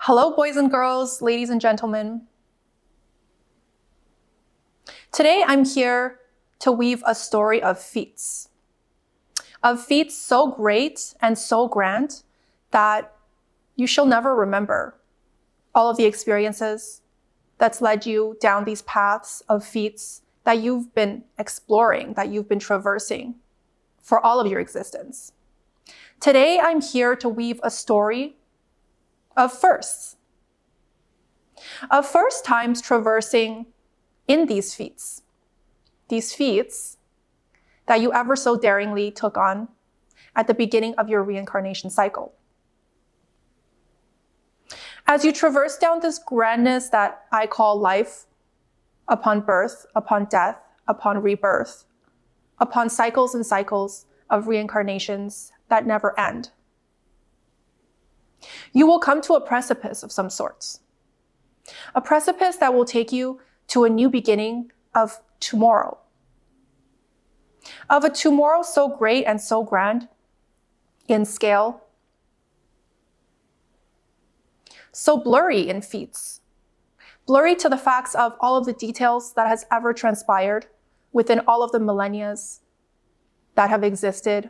Hello, boys and girls, ladies and gentlemen. Today, I'm here to weave a story of feats so great and so grand that you shall never remember all of the experiences that's led you down these paths of feats that you've been exploring, that you've been traversing for all of your existence. Today, I'm here to weave a story of firsts times traversing in these feats that you ever so daringly took on at the beginning of your reincarnation cycle. As you traverse down this grandest that I call life, upon birth, upon death, upon rebirth, upon cycles and cycles of reincarnations that never end, you will come to a precipice of some sorts. A precipice that will take you to a new beginning of tomorrow. Of a tomorrow so great and so grand in scale, so blurry in feats, blurry to the facts of all of the details that has ever transpired within all of the millennia that have existed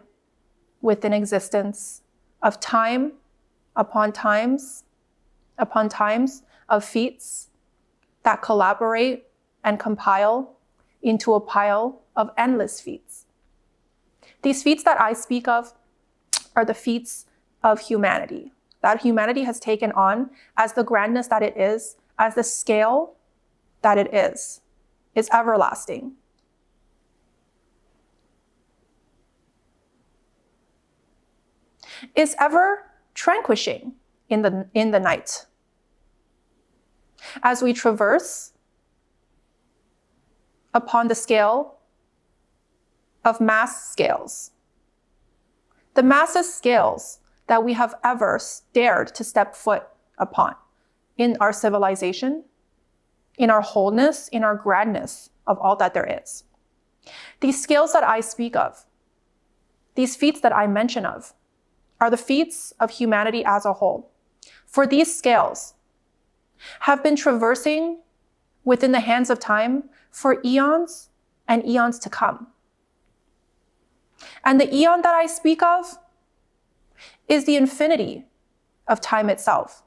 within existence of time upon times of feats that collaborate and compile into a pile of endless feats. These feats that I speak of are the feats of humanity, that humanity has taken on as the grandness that it is, as the scale that it is everlasting. Is ever tranquishing in the night. As we traverse upon the scale of mass scales, the massest scales that we have ever dared to step foot upon in our civilization, in our wholeness, in our grandness of all that there is. These scales that I speak of, these feats that I mention of, are the feats of humanity as a whole. For these scales have been traversing within the hands of time for eons and eons to come. And the eon that I speak of is the infinity of time itself.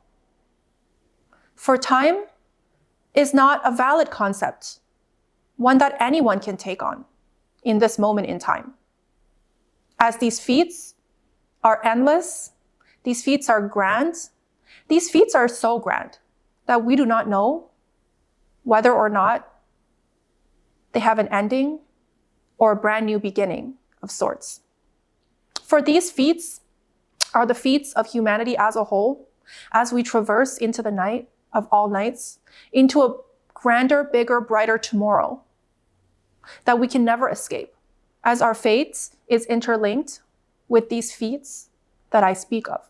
For time is not a valid concept, one that anyone can take on in this moment in time. As these feats are endless, these feats are grand, these feats are so grand that we do not know whether or not they have an ending or a brand new beginning of sorts. For these feats are the feats of humanity as a whole, as we traverse into the night of all nights, into a grander, bigger, brighter tomorrow that we can never escape, as our fate is interlinked with these feats that I speak of.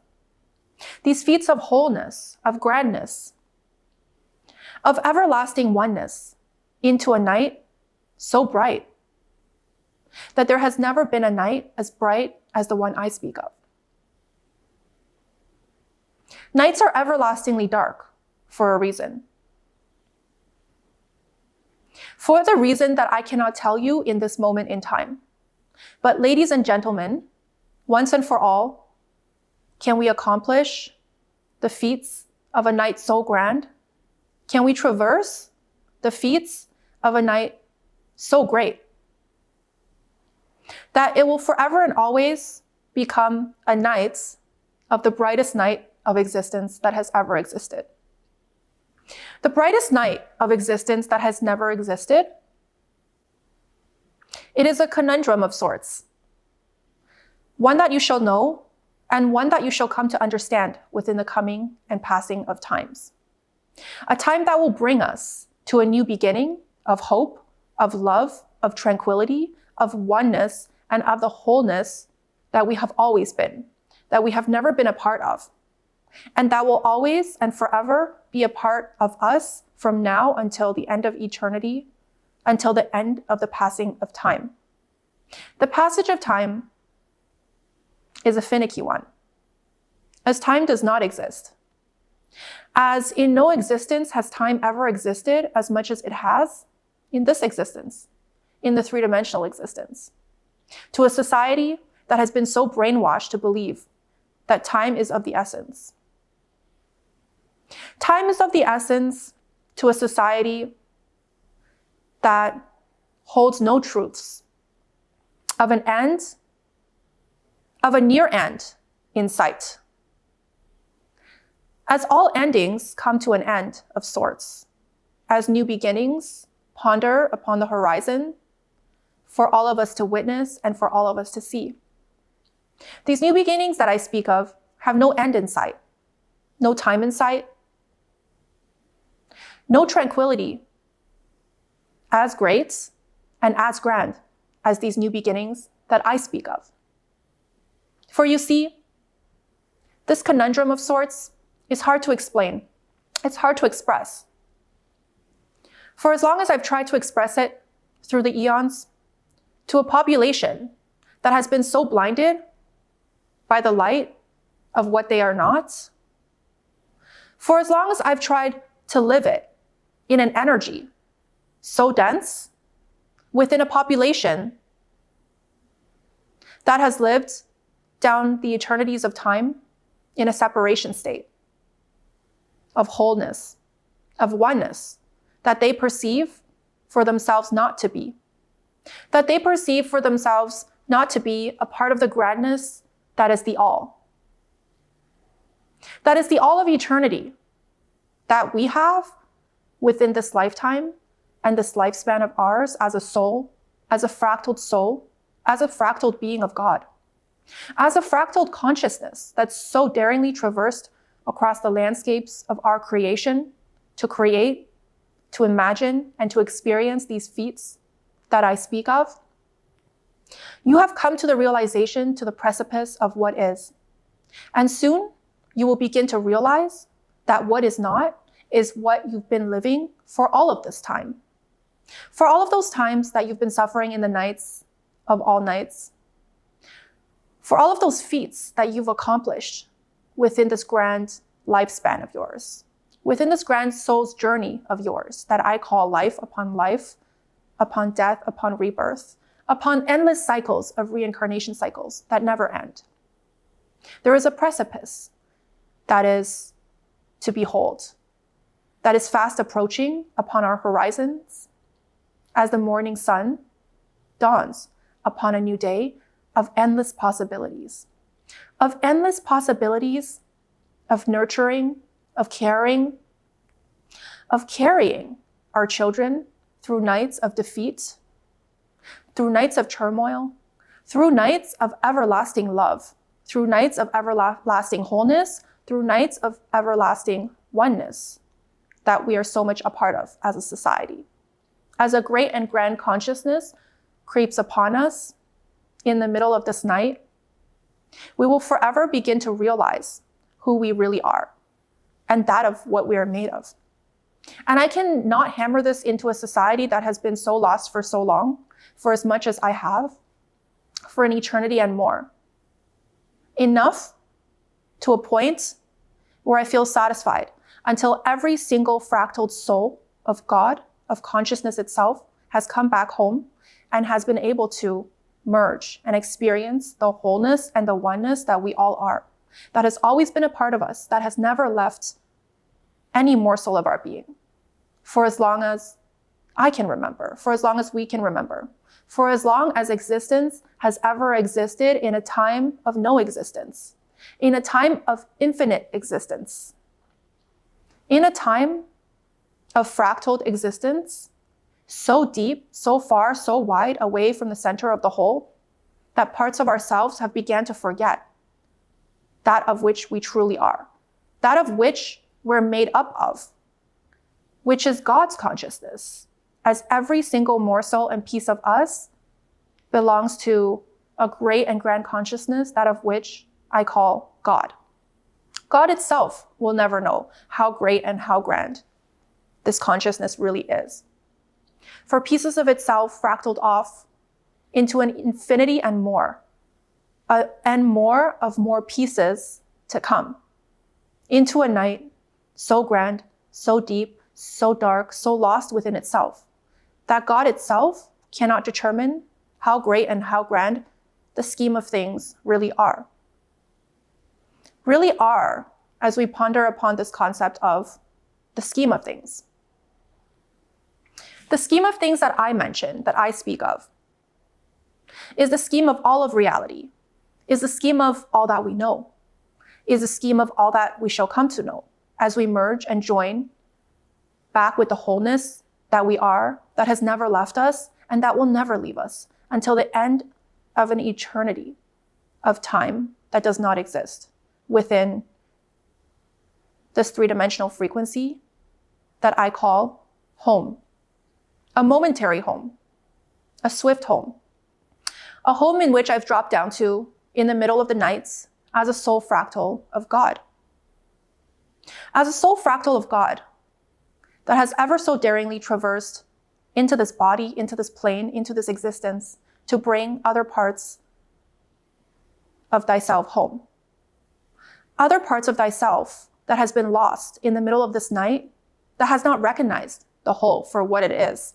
These feats of wholeness, of grandness, of everlasting oneness into a night so bright that there has never been a night as bright as the one I speak of. Nights are everlastingly dark for a reason. For the reason that I cannot tell you in this moment in time. But ladies and gentlemen, once and for all, can we accomplish the feats of a night so grand? Can we traverse the feats of a night so great that it will forever and always become a night of the brightest night of existence that has ever existed? The brightest night of existence that has never existed. It is a conundrum of sorts, one that you shall know and one that you shall come to understand within the coming and passing of times. A time that will bring us to a new beginning of hope, of love, of tranquility, of oneness, and of the wholeness that we have always been, that we have never been a part of, and that will always and forever be a part of us from now until the end of eternity, until the end of the passing of time. The passage of time is a finicky one, as time does not exist. As in no existence has time ever existed as much as it has in this existence, in the three-dimensional existence. To a society that has been so brainwashed to believe that time is of the essence. Time is of the essence to a society that holds no truths of an end, of a near end in sight. As all endings come to an end of sorts, as new beginnings ponder upon the horizon for all of us to witness and for all of us to see. These new beginnings that I speak of have no end in sight, no time in sight, no tranquility as great and as grand as these new beginnings that I speak of. For you see, this conundrum of sorts is hard to explain. It's hard to express. For as long as I've tried to express it through the eons to a population that has been so blinded by the light of what they are not, for as long as I've tried to live it in an energy so dense within a population that has lived down the eternities of time in a separation state of wholeness, of oneness, that they perceive for themselves not to be, that they perceive for themselves not to be a part of the grandness that is the all. That is the all of eternity that we have within this lifetime and this lifespan of ours as a soul, as a fractal being of God, as a fractal consciousness that's so daringly traversed across the landscapes of our creation to create, to imagine, and to experience these feats that I speak of. You have come to the realization, to the precipice of what is. And soon you will begin to realize that what is not is what you've been living for all of this time. For all of those times that you've been suffering in the nights of all nights. For all of those feats that you've accomplished within this grand lifespan of yours. Within this grand soul's journey of yours that I call life, upon death, upon rebirth, upon endless cycles of reincarnation cycles that never end. There is a precipice that is to behold, that is fast approaching upon our horizons as the morning sun dawns upon a new day of endless possibilities. Of endless possibilities of nurturing, of caring, of carrying our children through nights of defeat, through nights of turmoil, through nights of everlasting love, through nights of everlasting wholeness, through nights of everlasting oneness that we are so much a part of as a society. As a great and grand consciousness creeps upon us in the middle of this night, we will forever begin to realize who we really are and that of what we are made of. And I cannot hammer this into a society that has been so lost for so long, for as much as I have, for an eternity and more. Enough to a point where I feel satisfied until every single fractal soul of God, of consciousness itself, has come back home and has been able to merge and experience the wholeness and the oneness that we all are, that has always been a part of us, that has never left any morsel of our being, for as long as I can remember, for as long as we can remember, for as long as existence has ever existed in a time of no existence, in a time of infinite existence, in a time of fractal existence, so deep, so far, so wide away from the center of the whole, that parts of ourselves have begun to forget that of which we truly are, that of which we're made up of, which is God's consciousness, as every single morsel and piece of us belongs to a great and grand consciousness, that of which I call God. God itself will never know how great and how grand this consciousness really is. For pieces of itself fractaled off into an infinity and more of more pieces to come, into a night so grand, so deep, so dark, so lost within itself, that God itself cannot determine how great and how grand the scheme of things really are. Really are, as we ponder upon this concept of the scheme of things. The scheme of things that I mention, that I speak of, is the scheme of all of reality, is the scheme of all that we know, is the scheme of all that we shall come to know as we merge and join back with the wholeness that we are, that has never left us, and that will never leave us until the end of an eternity of time that does not exist within this three-dimensional frequency that I call home. A momentary home, a swift home, a home in which I've dropped down to in the middle of the nights as a soul fractal of God. As a soul fractal of God that has ever so daringly traversed into this body, into this plane, into this existence to bring other parts of thyself home. Other parts of thyself that has been lost in the middle of this night, that has not recognized the whole for what it is,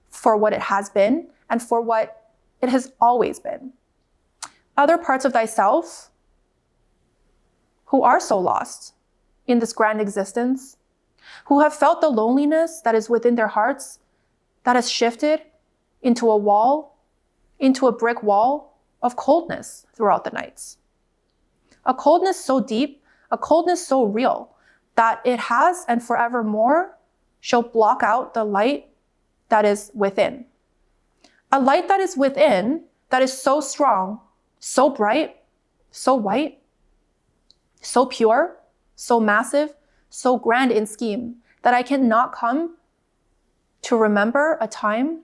for what it has been, and for what it has always been. Other parts of thyself who are so lost in this grand existence, who have felt the loneliness that is within their hearts, that has shifted into a wall, into a brick wall of coldness throughout the nights. A coldness so deep, a coldness so real, that it has and forevermore shall block out the light that is within. A light that is within, that is so strong, so bright, so white, so pure, so massive, so grand in scheme, that I cannot come to remember a time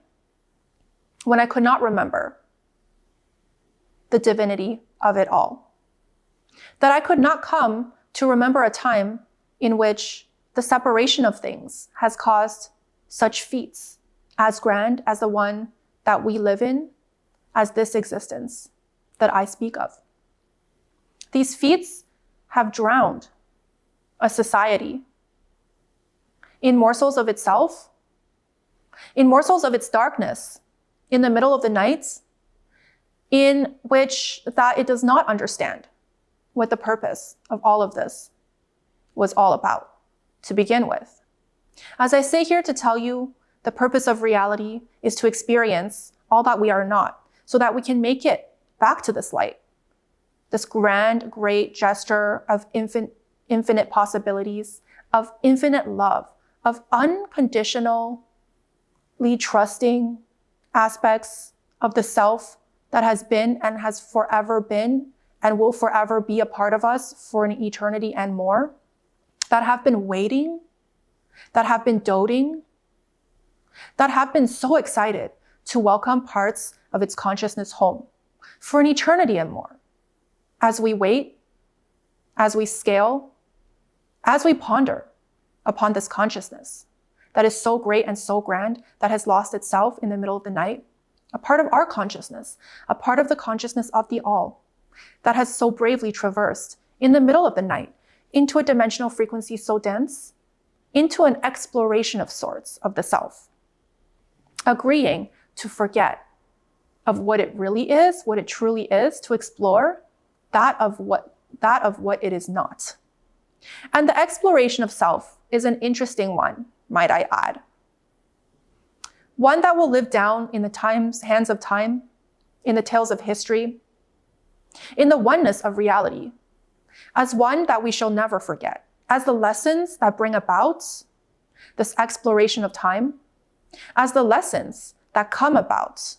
when I could not remember the divinity of it all. That I could not come to remember a time in which the separation of things has caused such feats as grand as the one that we live in, as this existence that I speak of. These feats have drowned a society in morsels of itself, in morsels of its darkness, in the middle of the nights, in which that it does not understand what the purpose of all of this was all about to begin with. As I say here to tell you, the purpose of reality is to experience all that we are not, so that we can make it back to this light, this grand, great gesture of infinite possibilities, of infinite love, of unconditionally trusting aspects of the self that has been and has forever been and will forever be a part of us for an eternity and more, that have been waiting, that have been doting, that have been so excited to welcome parts of its consciousness home for an eternity and more. As we wait, as we scale, as we ponder upon this consciousness that is so great and so grand, that has lost itself in the middle of the night, a part of our consciousness, a part of the consciousness of the all, that has so bravely traversed in the middle of the night into a dimensional frequency so dense, into an exploration of sorts of the self, agreeing to forget of what it really is, what it truly is, to explore that of what it is not. And the exploration of self is an interesting one, might I add. One that will live down in the hands of time, in the tales of history, in the oneness of reality, as one that we shall never forget, as the lessons that bring about this exploration of time, as the lessons that come about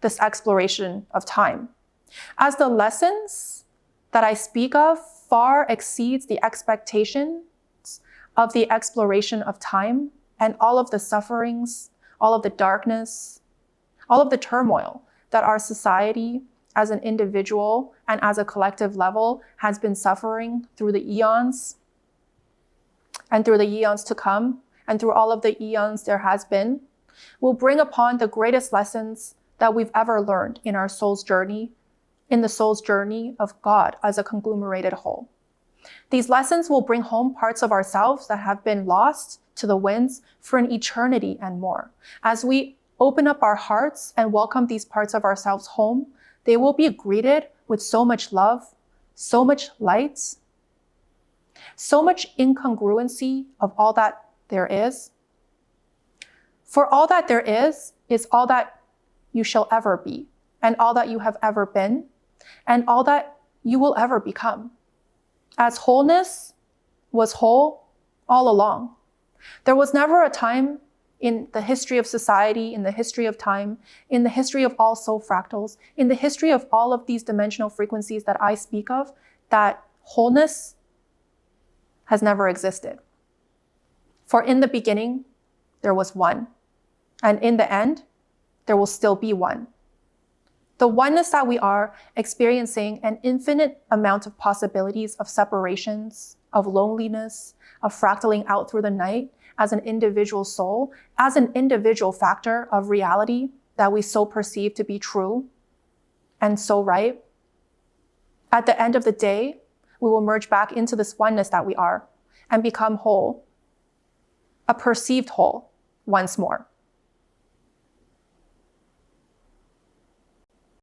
this exploration of time, as the lessons that I speak of far exceeds the expectations of the exploration of time and all of the sufferings, all of the darkness, all of the turmoil that our society as an individual and as a collective level has been suffering through the eons and through the eons to come and through all of the eons there has been, will bring upon the greatest lessons that we've ever learned in our soul's journey, in the soul's journey of God as a conglomerated whole. These lessons will bring home parts of ourselves that have been lost to the winds for an eternity and more. As we open up our hearts and welcome these parts of ourselves home, they will be greeted with so much love, so much light, so much incongruency of all that there is. For all that there is all that you shall ever be, and all that you have ever been, and all that you will ever become. As wholeness was whole all along. There was never a time in the history of society, in the history of time, in the history of all soul fractals, in the history of all of these dimensional frequencies that I speak of, that wholeness has never existed. For in the beginning, there was one. And in the end, there will still be one. The oneness that we are experiencing an infinite amount of possibilities of separations, of loneliness, of fractaling out through the night as an individual soul, as an individual factor of reality that we so perceive to be true and so right. At the end of the day, we will merge back into this oneness that we are and become whole, a perceived whole once more.